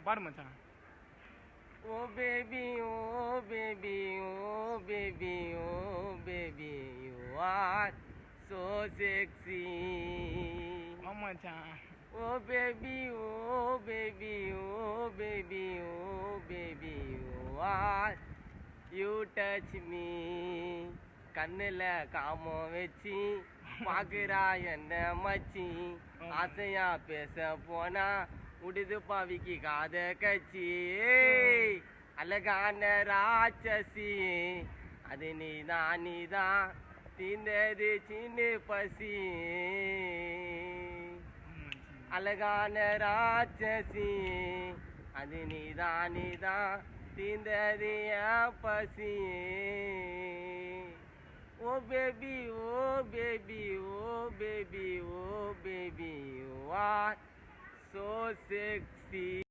பாடு மச்சான். Oh baby oh baby oh baby oh baby you are so sexy. ஆமா மச்சான். Oh baby oh baby oh baby oh baby you are you touch me. கண்ணுல காமம் வச்சு பாக்குறா என்ன மச்சி. ஆசையா பேச போனா உடுது பாவிக்கு காத கட்சி. அழகான ராட்சசி அது நீதான் தீந்தது சின்ன பசி. அழகான ராட்சசி அது நீதான் தீந்தது என் பசி. Oh baby oh baby oh baby oh baby you are so sexy.